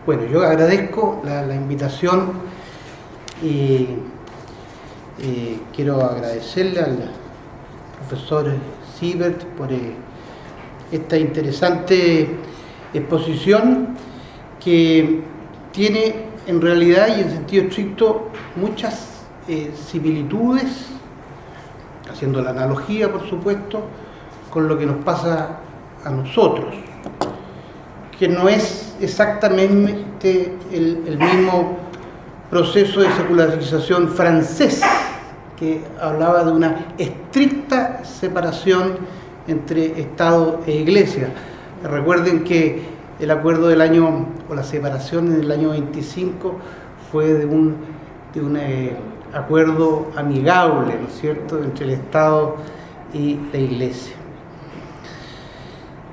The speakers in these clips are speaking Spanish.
Bueno, yo agradezco la invitación y quiero agradecerle al profesor Siebert por esta interesante exposición que tiene en realidad y en sentido estricto muchas similitudes, haciendo la analogía por supuesto, con lo que nos pasa a nosotros, que no es exactamente el mismo proceso de secularización francés, que hablaba de una estricta separación entre Estado e Iglesia. Recuerden que el acuerdo del año, o la separación en el año 25, fue de un acuerdo amigable, ¿no es cierto?, entre el Estado y la Iglesia.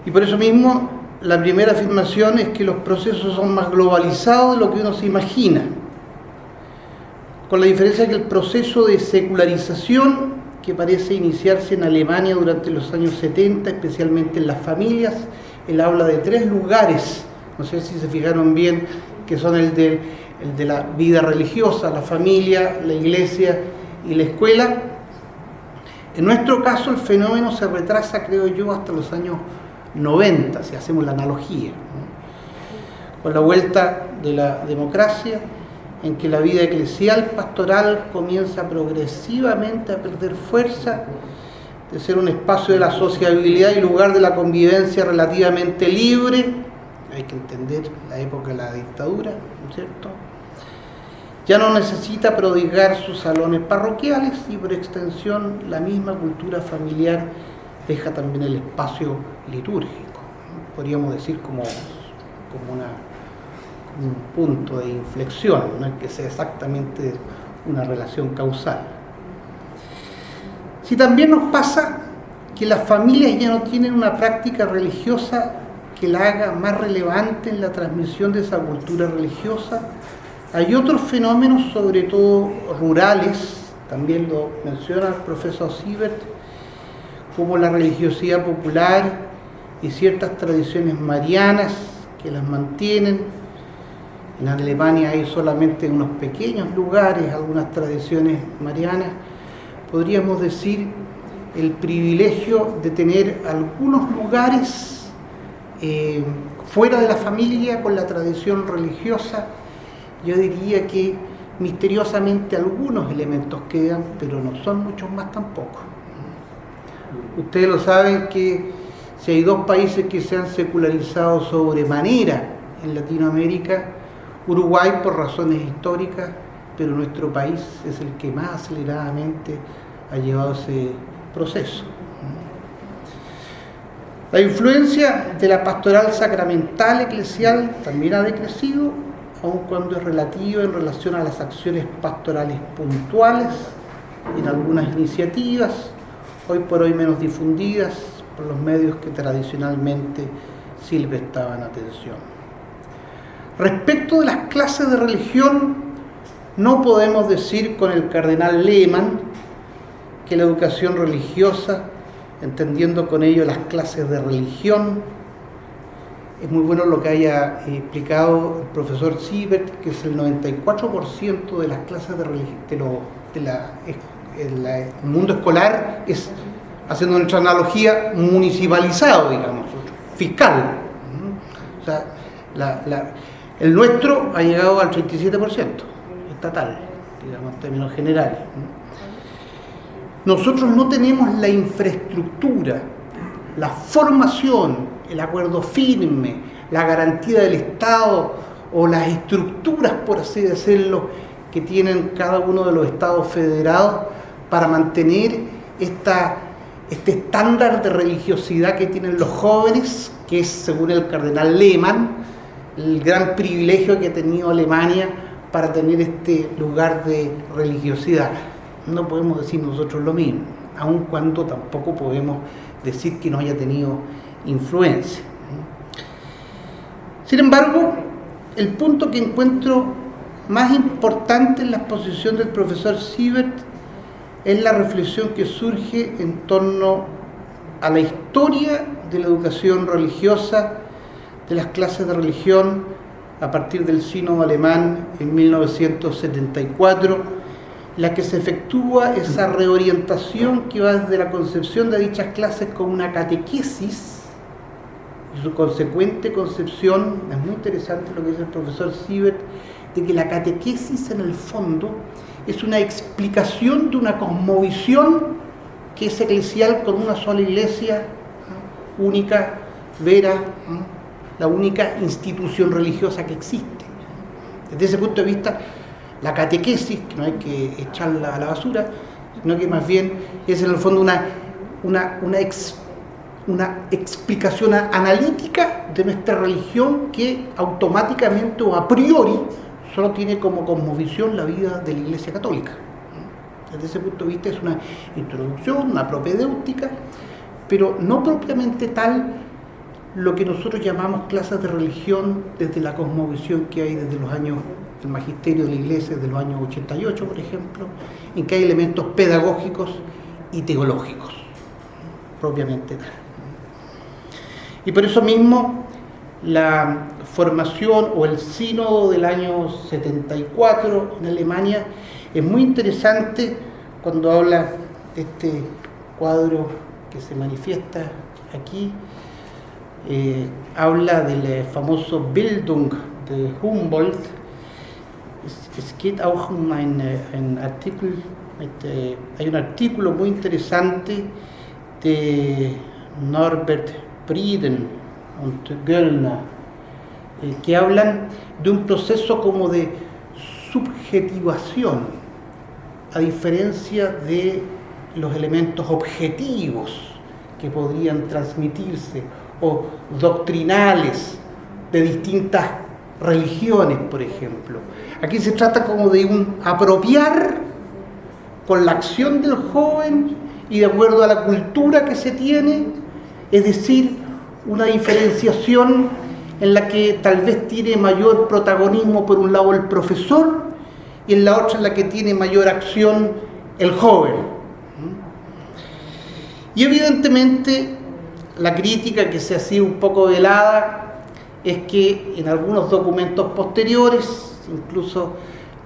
Y por eso mismo, la primera afirmación es que los procesos son más globalizados de lo que uno se imagina, con la diferencia que el proceso de secularización que parece iniciarse en Alemania durante los años 70, especialmente en las familias, él habla de 3 lugares, no sé si se fijaron bien, que son el de la vida religiosa, la familia, la iglesia y la escuela. En nuestro caso el fenómeno se retrasa, creo yo, hasta los años 90, si hacemos la analogía, ¿no?, con la vuelta de la democracia, en que la vida eclesial pastoral comienza progresivamente a perder fuerza, de ser un espacio de la sociabilidad y lugar de la convivencia relativamente libre. Hay que entender la época de la dictadura, ¿no es cierto? Ya no necesita prodigar sus salones parroquiales y por extensión la misma cultura familiar deja también el espacio litúrgico, ¿no? Podríamos decir como un punto de inflexión, no es que sea exactamente una relación causal. Si también nos pasa que las familias ya no tienen una práctica religiosa que la haga más relevante en la transmisión de esa cultura religiosa, hay otros fenómenos, sobre todo rurales, también lo menciona el profesor Siebert, como la religiosidad popular y ciertas tradiciones marianas que las mantienen. En Alemania hay solamente unos pequeños lugares, algunas tradiciones marianas. Podríamos decir el privilegio de tener algunos lugares fuera de la familia con la tradición religiosa. Yo diría que misteriosamente algunos elementos quedan, pero no son muchos más tampoco. Ustedes lo saben que si hay 2 países que se han secularizado sobremanera en Latinoamérica, Uruguay por razones históricas, pero nuestro país es el que más aceleradamente ha llevado ese proceso. La influencia de la pastoral sacramental eclesial también ha decrecido, aun cuando es relativa en relación a las acciones pastorales puntuales en algunas iniciativas, hoy por hoy menos difundidas por los medios que tradicionalmente sí le prestaban atención. Respecto de las clases de religión, no podemos decir con el cardenal Lehmann que la educación religiosa, entendiendo con ello las clases de religión, es muy bueno lo que haya explicado el profesor Siebert, que es el 94% de las clases de religión, el mundo escolar es, haciendo nuestra analogía, municipalizado, digamos, fiscal. O sea, el nuestro ha llegado al 37%, estatal, digamos, en términos generales. Nosotros no tenemos la infraestructura, la formación, el acuerdo firme, la garantía del Estado o las estructuras, por así decirlo, que tienen cada uno de los estados federados para mantener este estándar de religiosidad que tienen los jóvenes, que es, según el cardenal Lehmann, el gran privilegio que ha tenido Alemania para tener este lugar de religiosidad. No podemos decir nosotros lo mismo, aun cuando tampoco podemos decir que no haya tenido influencia. Sin embargo, el punto que encuentro más importante en la exposición del profesor Siebert es la reflexión que surge en torno a la historia de la educación religiosa, de las clases de religión a partir del sínodo alemán en 1974, la que se efectúa esa reorientación que va desde la concepción de dichas clases con una catequesis y su consecuente concepción. Es muy interesante lo que dice el profesor Siebert, de que la catequesis en el fondo es una explicación de una cosmovisión que es eclesial con una sola iglesia, única, vera, la única institución religiosa que existe. Desde ese punto de vista, la catequesis, que no hay que echarla a la basura, sino que más bien es en el fondo una explicación analítica de nuestra religión que automáticamente o a priori solo tiene como cosmovisión la vida de la Iglesia Católica. Desde ese punto de vista es una introducción, una propedéutica, pero no propiamente tal lo que nosotros llamamos clases de religión desde la cosmovisión que hay desde los años del magisterio de la Iglesia, desde los años 88, por ejemplo, en que hay elementos pedagógicos y teológicos, propiamente tal. Y por eso mismo la formación o el sínodo del año 74 en Alemania es muy interesante cuando habla de este cuadro que se manifiesta aquí. Habla del famoso Bildung de Humboldt. Es geht auch um ein Artikel, hay un artículo muy interesante de Norbert Frieden und Göllner, que hablan de un proceso como de subjetivación, a diferencia de los elementos objetivos que podrían transmitirse o doctrinales de distintas religiones, por ejemplo. Aquí se trata como de un apropiar con la acción del joven y de acuerdo a la cultura que se tiene, es decir, una diferenciación en la que tal vez tiene mayor protagonismo por un lado el profesor y en la otra en la que tiene mayor acción el joven. Y evidentemente la crítica que se ha sido un poco velada es que en algunos documentos posteriores, incluso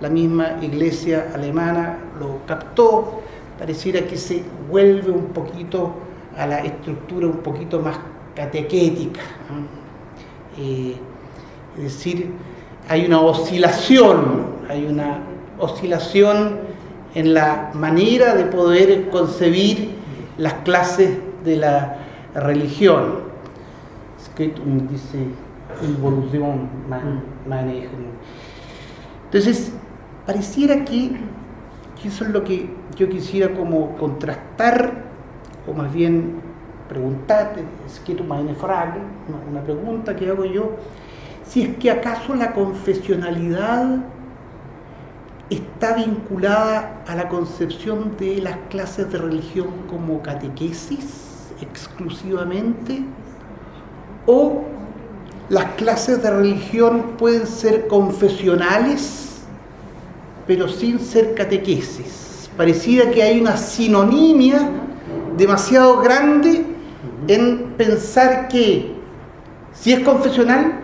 la misma iglesia alemana lo captó, pareciera que se vuelve un poquito a la estructura un poquito más catequética, ¿no? Es decir, hay una oscilación en la manera de poder concebir las clases de la religión. Es geht um diese Involution, meine ich. Entonces, pareciera que eso es lo que yo quisiera como contrastar, o más bien preguntarte, es que tú meine Frage, una pregunta que hago yo, si es que acaso la confesionalidad está vinculada a la concepción de las clases de religión como catequesis exclusivamente, o las clases de religión pueden ser confesionales pero sin ser catequesis. Pareciera que hay una sinonimia demasiado grande en pensar que si es confesional,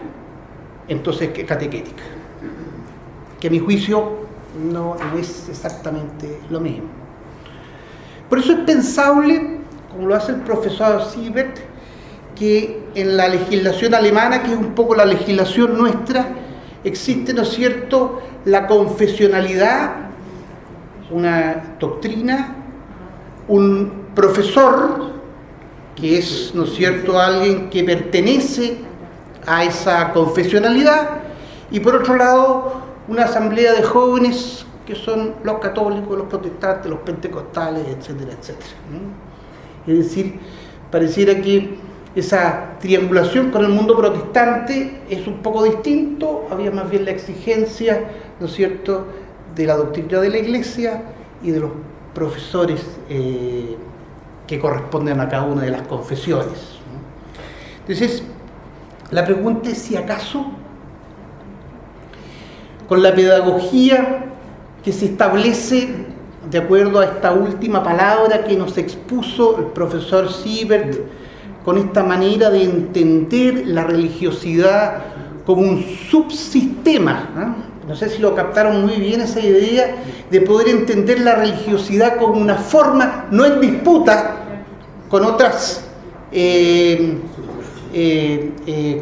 entonces es catequética, que a mi juicio no es exactamente lo mismo. Por eso es pensable, como lo hace el profesor Siebert, que en la legislación alemana, que es un poco la legislación nuestra, existe, ¿no es cierto?, la confesionalidad, una doctrina, un profesor, que es, ¿no es cierto?, alguien que pertenece a esa confesionalidad, y por otro lado, una asamblea de jóvenes que son los católicos, los protestantes, los pentecostales, etcétera, etcétera, ¿no? Es decir, pareciera que esa triangulación con el mundo protestante es un poco distinto, había más bien la exigencia, ¿no es cierto?, de la doctrina de la Iglesia y de los profesores que corresponden a cada una de las confesiones, ¿no? Entonces, la pregunta es si acaso, con la pedagogía que se establece de acuerdo a esta última palabra que nos expuso el profesor Siebert, con esta manera de entender la religiosidad como un subsistema, ¿no? No sé si lo captaron muy bien esa idea de poder entender la religiosidad como una forma, no en disputa con otras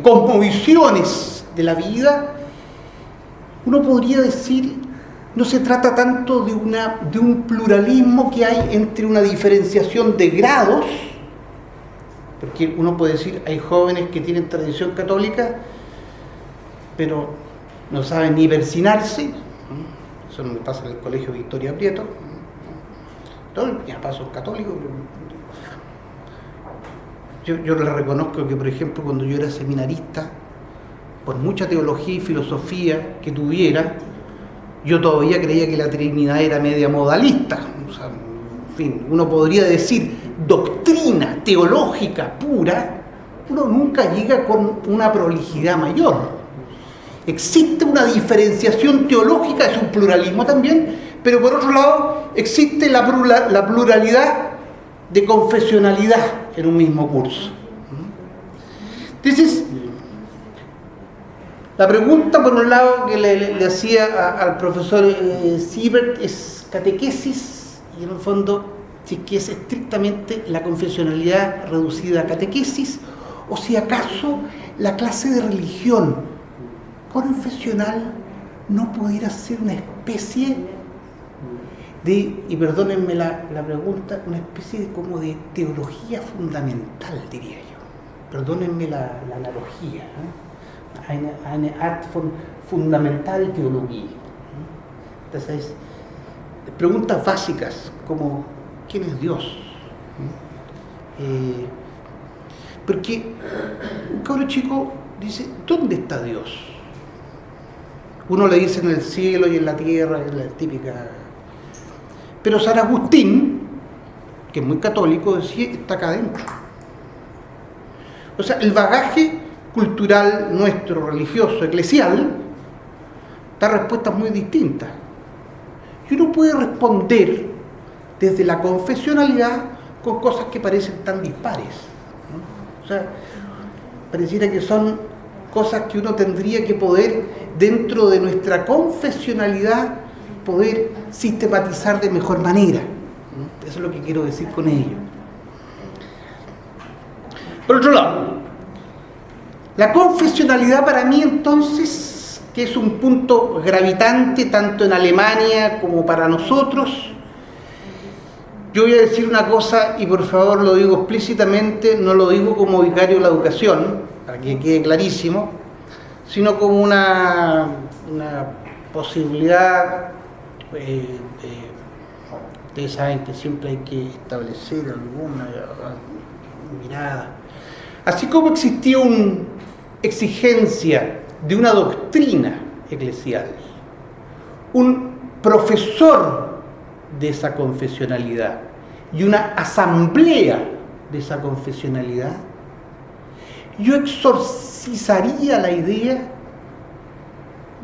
cosmovisiones de la vida. Uno podría decir, no se trata tanto de un pluralismo que hay entre una diferenciación de grados, porque uno puede decir, hay jóvenes que tienen tradición católica, pero no saben ni persinarse. Eso no me pasa en el colegio Victoria Prieto. Todo el día paso católico. Yo le reconozco que, por ejemplo, cuando yo era seminarista, por mucha teología y filosofía que tuviera, yo todavía creía que la Trinidad era media modalista. O sea, en fin, uno podría decir doctrina teológica pura, uno nunca llega con una prolijidad mayor. Existe una diferenciación teológica, es un pluralismo también, pero por otro lado existe la pluralidad de confesionalidad en un mismo curso. Entonces, la pregunta, por un lado, que le hacía al profesor Siebert es catequesis, y en el fondo, si es que es estrictamente la confesionalidad reducida a catequesis, o si acaso la clase de religión confesional no pudiera ser una especie de, y perdónenme la pregunta, una especie de como de teología fundamental, diría yo. Perdónenme la analogía, ¿no? Eine Art von fundamental Theologie. Entonces, preguntas básicas como ¿quién es Dios? Porque un cabro chico dice, ¿dónde está Dios? Uno le dice en el cielo y en la tierra, es la típica. Pero San Agustín, que es muy católico, decía, está acá adentro. O sea, el bagaje cultural nuestro, religioso, eclesial, da respuestas muy distintas. Y uno puede responder desde la confesionalidad con cosas que parecen tan dispares, ¿no? O sea, pareciera que son cosas que uno tendría que poder, dentro de nuestra confesionalidad, poder sistematizar de mejor manera, ¿no? Eso es lo que quiero decir con ello. Por otro lado, la confesionalidad para mí entonces, que es un punto gravitante tanto en Alemania como para nosotros, yo voy a decir una cosa y por favor lo digo explícitamente, no lo digo como vicario de la educación, para que quede clarísimo, sino como una posibilidad, ustedes saben que siempre hay que establecer alguna mirada. Así como existía una exigencia de una doctrina eclesial, un profesor de esa confesionalidad y una asamblea de esa confesionalidad, yo exorcizaría la idea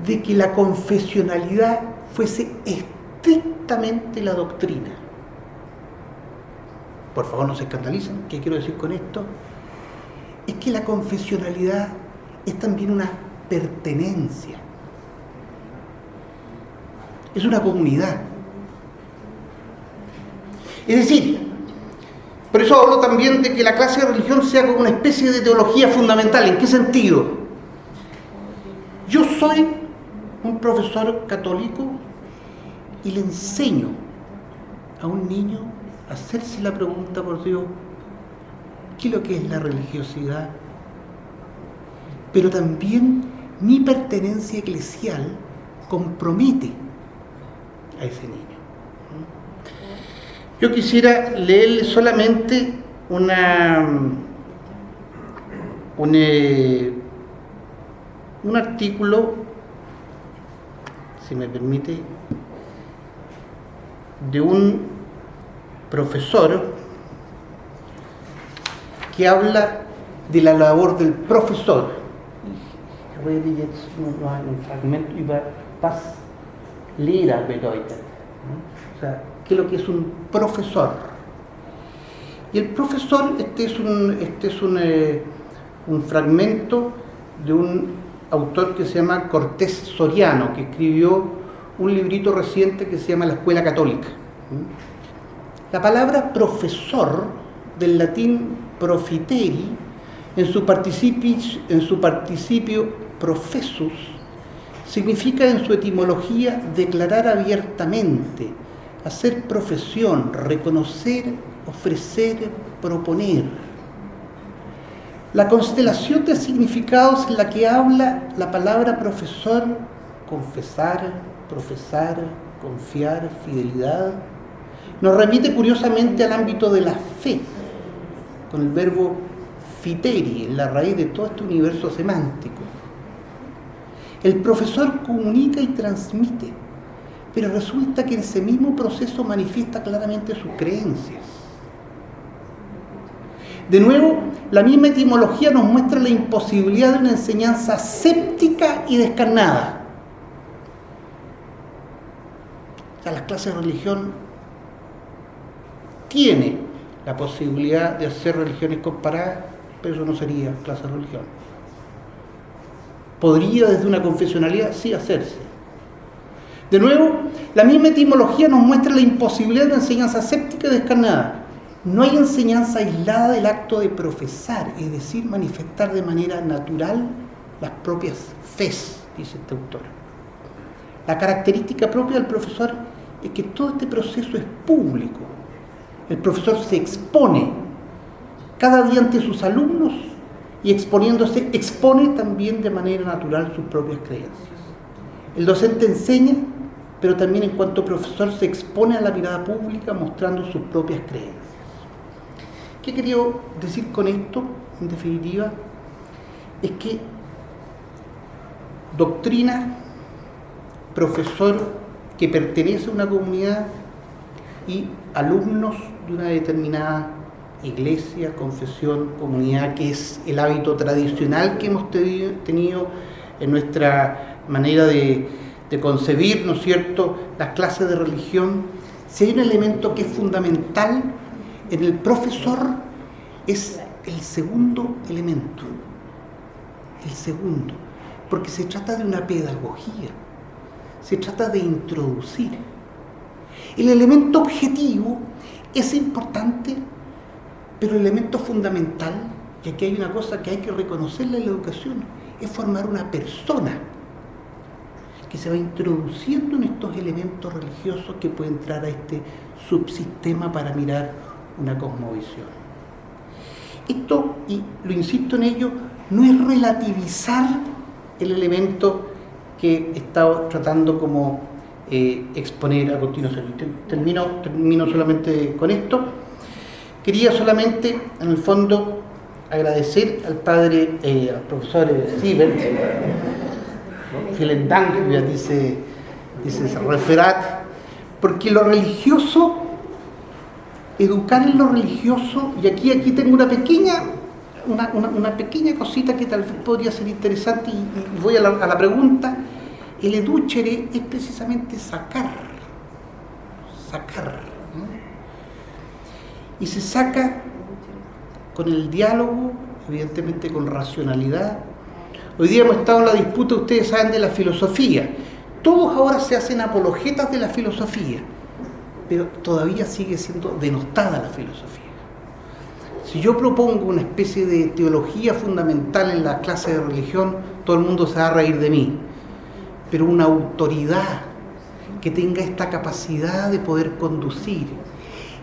de que la confesionalidad fuese estrictamente la doctrina. Por favor, no se escandalicen. ¿Qué quiero decir con esto? Es que la confesionalidad es también una pertenencia. Es una comunidad. Es decir, por eso hablo también de que la clase de religión sea como una especie de teología fundamental. ¿En qué sentido? Yo soy un profesor católico y le enseño a un niño a hacerse la pregunta por Dios, ¿qué es lo que es la religiosidad? Pero también mi pertenencia eclesial compromete a ese niño. Yo quisiera leerle solamente un artículo, si me permite, de un profesor que habla de la labor del profesor. Ich rede jetzt nur ein Fragment über was Lehrer bedeutet. O sea, ¿qué es lo que es un profesor? Y el profesor, este es un fragmento de un autor que se llama Cortés Soriano, que escribió un librito reciente que se llama La Escuela Católica. La palabra profesor, del latín profiteri, en su participio professus, significa en su etimología declarar abiertamente, hacer profesión, reconocer, ofrecer, proponer. La constelación de significados en la que habla la palabra profesor, confesar, profesar, confiar, fidelidad, nos remite curiosamente al ámbito de la fe, con el verbo fiteri, en la raíz de todo este universo semántico. El profesor comunica y transmite, pero resulta que en ese mismo proceso manifiesta claramente sus creencias. De nuevo, la misma etimología nos muestra la imposibilidad de una enseñanza séptica y descarnada. O sea, las clases de religión tiene la posibilidad de hacer religiones comparadas, pero eso no sería clase de religión. ¿Podría desde una confesionalidad? Sí, hacerse. De nuevo, la misma etimología nos muestra la imposibilidad de una enseñanza séptica y descarnada. No hay enseñanza aislada del acto de profesar, es decir, manifestar de manera natural las propias fes, dice este autor. La característica propia del profesor es que todo este proceso es público. El profesor se expone cada día ante sus alumnos y exponiéndose, expone también de manera natural sus propias creencias. El docente enseña, pero también en cuanto profesor se expone a la mirada pública mostrando sus propias creencias. ¿Qué quería decir con esto? En definitiva, es que doctrina, profesor que pertenece a una comunidad y alumnos de una determinada iglesia, confesión, comunidad, que es el hábito tradicional que hemos tenido en nuestra manera de concebir, ¿no es cierto?, las clases de religión. Si hay un elemento que es fundamental en el profesor, es el segundo elemento, el segundo, porque se trata de una pedagogía, se trata de introducir. El elemento objetivo es importante, pero el elemento fundamental, y aquí hay una cosa que hay que reconocerle en la educación, es formar una persona que se va introduciendo en estos elementos religiosos que puede entrar a este subsistema para mirar una cosmovisión. Esto, y lo insisto en ello, no es relativizar el elemento que he estado tratando como exponer a continuación. Termino solamente con esto. Quería solamente, en el fondo, agradecer al padre, al profesor Siebert, vielen Dank, dice Referat, porque lo religioso, educar en lo religioso, y aquí tengo una pequeña cosita que tal vez podría ser interesante, y voy a la pregunta. El educere es precisamente sacar, ¿no? Y se saca con el diálogo, evidentemente con racionalidad. Hoy día hemos estado en la disputa, ustedes saben, de la filosofía. Todos ahora se hacen apologetas de la filosofía, pero todavía sigue siendo denostada la filosofía. Si yo propongo una especie de teología fundamental en la clase de religión, todo el mundo se va a reír de mí. Pero una autoridad que tenga esta capacidad de poder conducir,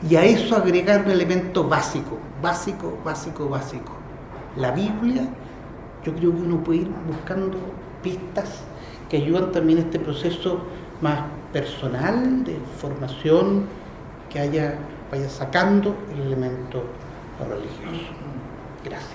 y a eso agregar un elemento básico. La Biblia, yo creo que uno puede ir buscando pistas que ayudan también a este proceso más personal de formación, que vaya sacando el elemento religioso. Gracias.